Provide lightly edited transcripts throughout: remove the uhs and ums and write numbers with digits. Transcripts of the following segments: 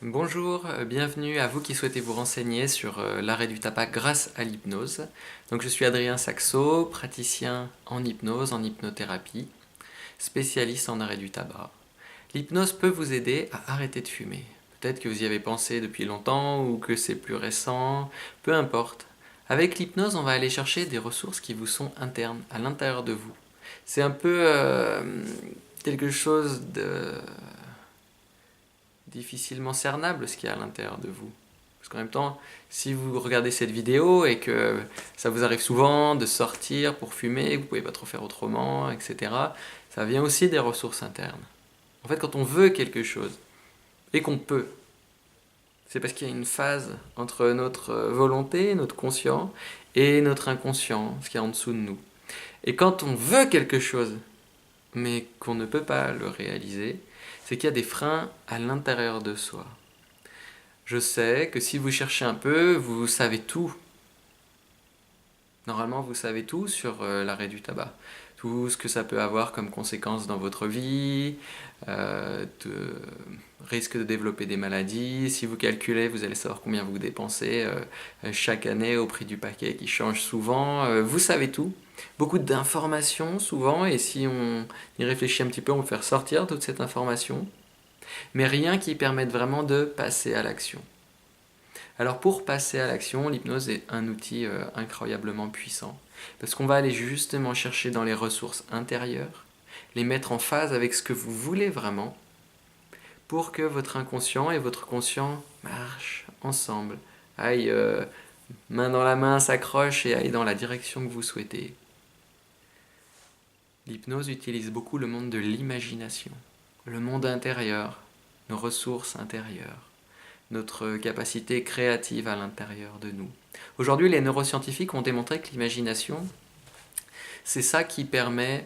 Bonjour, bienvenue à vous qui souhaitez vous renseigner sur l'arrêt du tabac grâce à l'hypnose. Donc je suis Adrien Saxo, praticien en hypnose, en hypnothérapie, spécialiste en arrêt du tabac. L'hypnose peut vous aider à arrêter de fumer. Peut-être que vous y avez pensé depuis longtemps ou que c'est plus récent, peu importe. Avec l'hypnose, on va aller chercher des ressources qui vous sont internes, à l'intérieur de vous. C'est un peu quelque chose de difficilement cernable ce qu'il y a à l'intérieur de vous. Parce qu'en même temps, si vous regardez cette vidéo et que ça vous arrive souvent de sortir pour fumer, vous ne pouvez pas trop faire autrement, etc., ça vient aussi des ressources internes. En fait, quand on veut quelque chose et qu'on peut, c'est parce qu'il y a une phase entre notre volonté, notre conscient, et notre inconscient, ce qui est en dessous de nous. Et quand on veut quelque chose, mais qu'on ne peut pas le réaliser, c'est qu'il y a des freins à l'intérieur de soi. Je sais que si vous cherchez un peu, vous savez tout. Normalement, vous savez tout sur l'arrêt du tabac. Tout ce que ça peut avoir comme conséquences dans votre vie, risque de développer des maladies. Si vous calculez, vous allez savoir combien vous dépensez chaque année au prix du paquet qui change souvent. Vous savez tout. Beaucoup d'informations souvent, et si on y réfléchit un petit peu, on peut faire sortir toute cette information. Mais rien qui permette vraiment de passer à l'action. Alors pour passer à l'action, l'hypnose est un outil incroyablement puissant, parce qu'on va aller justement chercher dans les ressources intérieures, les mettre en phase avec ce que vous voulez vraiment, pour que votre inconscient et votre conscient marchent ensemble, aillent main dans la main, s'accrochent et aillent dans la direction que vous souhaitez. L'hypnose utilise beaucoup le monde de l'imagination, le monde intérieur, nos ressources intérieures, notre capacité créative à l'intérieur de nous. Aujourd'hui, les neuroscientifiques ont démontré que l'imagination, c'est ça qui permet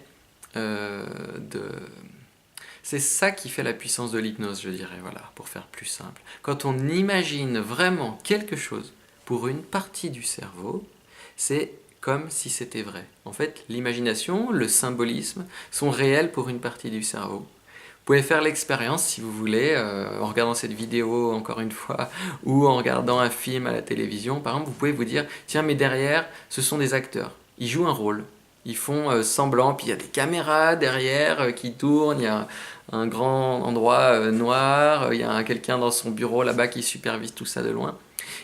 c'est ça qui fait la puissance de l'hypnose, je dirais, voilà, pour faire plus simple. Quand on imagine vraiment quelque chose pour une partie du cerveau, c'est comme si c'était vrai. En fait, l'imagination, le symbolisme sont réels pour une partie du cerveau. Vous pouvez faire l'expérience si vous voulez, en regardant cette vidéo encore une fois, ou en regardant un film à la télévision. Par exemple, vous pouvez vous dire, tiens, mais derrière, ce sont des acteurs. Ils jouent un rôle. Ils font semblant, puis il y a des caméras derrière qui tournent, il y a un grand endroit noir, il y a quelqu'un dans son bureau là-bas qui supervise tout ça de loin.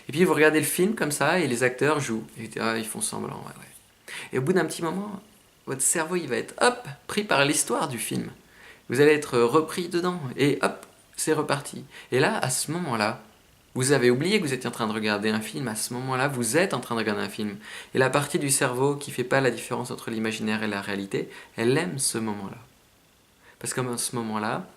Et puis vous regardez le film comme ça, et les acteurs jouent. Et ils font semblant, ouais, ouais. Et au bout d'un petit moment, votre cerveau il va être, hop, pris par l'histoire du film. Vous allez être repris dedans, et hop, c'est reparti. Et là, à ce moment-là, vous avez oublié que vous étiez en train de regarder un film, à ce moment-là, vous êtes en train de regarder un film. Et la partie du cerveau qui ne fait pas la différence entre l'imaginaire et la réalité, elle aime ce moment-là. Parce qu'à ce moment-là,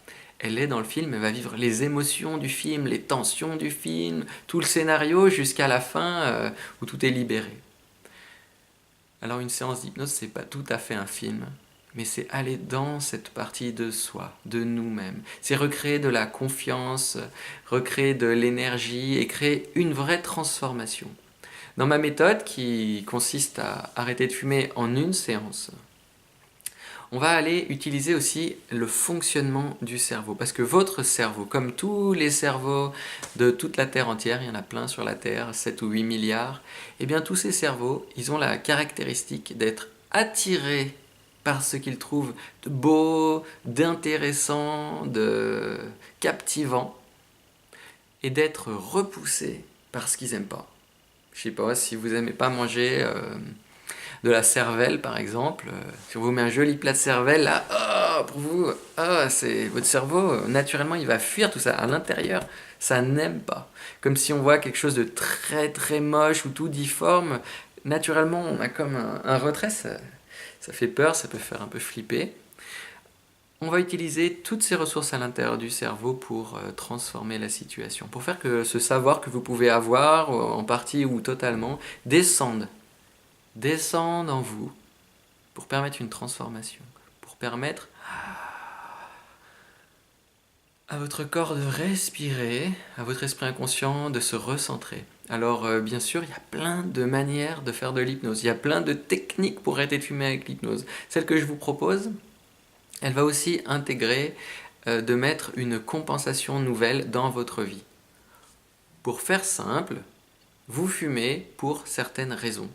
elle est dans le film, elle va vivre les émotions du film, les tensions du film, tout le scénario jusqu'à la fin où tout est libéré. Alors une séance d'hypnose, c'est pas tout à fait un film, mais c'est aller dans cette partie de soi, de nous-mêmes. C'est recréer de la confiance, recréer de l'énergie et créer une vraie transformation. Dans ma méthode qui consiste à arrêter de fumer en une séance, on va aller utiliser aussi le fonctionnement du cerveau. Parce que votre cerveau, comme tous les cerveaux de toute la Terre entière, il y en a plein sur la Terre, 7 ou 8 milliards, et bien tous ces cerveaux, ils ont la caractéristique d'être attirés par ce qu'ils trouvent de beau, d'intéressant, de captivant, et d'être repoussés par ce qu'ils n'aiment pas. Je sais pas, si vous n'aimez pas manger de la cervelle par exemple, si on vous met un joli plat de cervelle, là, oh, pour vous, oh, c'est votre cerveau, naturellement il va fuir tout ça. À l'intérieur, ça n'aime pas. Comme si on voit quelque chose de très très moche ou tout difforme, naturellement on a comme un retrait, ça fait peur, ça peut faire un peu flipper. On va utiliser toutes ces ressources à l'intérieur du cerveau pour transformer la situation, pour faire que ce savoir que vous pouvez avoir, en partie ou totalement, descende en vous, pour permettre une transformation, pour permettre à votre corps de respirer, à votre esprit inconscient de se recentrer. Alors bien sûr, il y a plein de manières de faire de l'hypnose, il y a plein de techniques pour arrêter de fumer avec l'hypnose. Celle que je vous propose, elle va aussi intégrer de mettre une compensation nouvelle dans votre vie. Pour faire simple, vous fumez pour certaines raisons.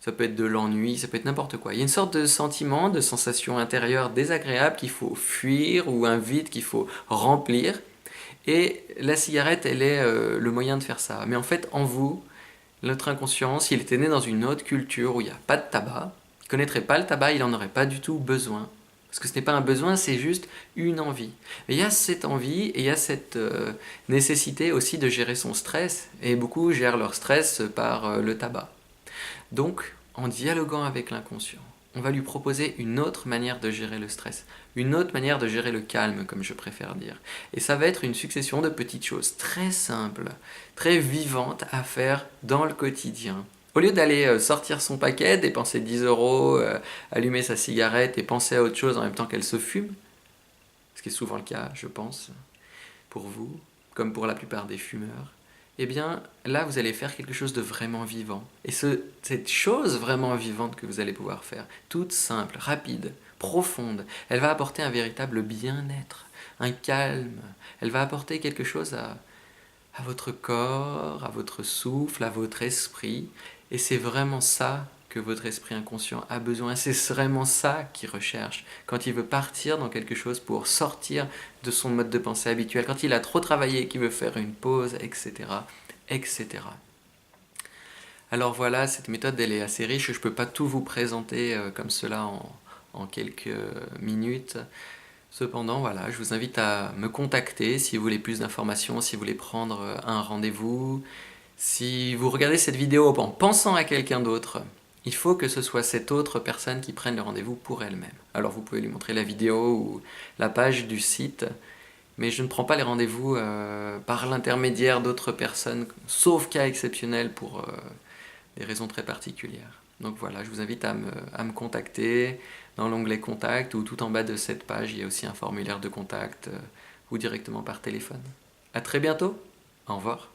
Ça peut être de l'ennui, ça peut être n'importe quoi. Il y a une sorte de sentiment, de sensation intérieure désagréable qu'il faut fuir ou un vide qu'il faut remplir. Et la cigarette, elle est le moyen de faire ça. Mais en fait, en vous, notre inconscient, s'il était né dans une autre culture où il n'y a pas de tabac, il ne connaîtrait pas le tabac, il n'en aurait pas du tout besoin. Parce que ce n'est pas un besoin, c'est juste une envie. Et il y a cette envie et il y a cette nécessité aussi de gérer son stress. Et beaucoup gèrent leur stress par le tabac. Donc, en dialoguant avec l'inconscient, on va lui proposer une autre manière de gérer le stress, une autre manière de gérer le calme, comme je préfère dire. Et ça va être une succession de petites choses très simples, très vivantes à faire dans le quotidien. Au lieu d'aller sortir son paquet, dépenser 10 euros, allumer sa cigarette et penser à autre chose en même temps qu'elle se fume, ce qui est souvent le cas, je pense, pour vous, comme pour la plupart des fumeurs, eh bien là vous allez faire quelque chose de vraiment vivant. Et cette chose vraiment vivante que vous allez pouvoir faire, toute simple, rapide, profonde, elle va apporter un véritable bien-être, un calme, elle va apporter quelque chose à votre corps, à votre souffle, à votre esprit. Et c'est vraiment ça que votre esprit inconscient a besoin. C'est vraiment ça qu'il recherche quand il veut partir dans quelque chose pour sortir de son mode de pensée habituel, quand il a trop travaillé, qu'il veut faire une pause, etc., etc. Alors voilà, cette méthode, elle est assez riche. Je ne peux pas tout vous présenter comme cela en quelques minutes. Cependant, voilà, je vous invite à me contacter si vous voulez plus d'informations, si vous voulez prendre un rendez-vous. Si vous regardez cette vidéo en pensant à quelqu'un d'autre, il faut que ce soit cette autre personne qui prenne le rendez-vous pour elle-même. Alors vous pouvez lui montrer la vidéo ou la page du site, mais je ne prends pas les rendez-vous par l'intermédiaire d'autres personnes, sauf cas exceptionnels pour des raisons très particulières. Donc voilà, je vous invite à me contacter dans l'onglet Contact ou tout en bas de cette page, il y a aussi un formulaire de contact ou directement par téléphone. À très bientôt, au revoir.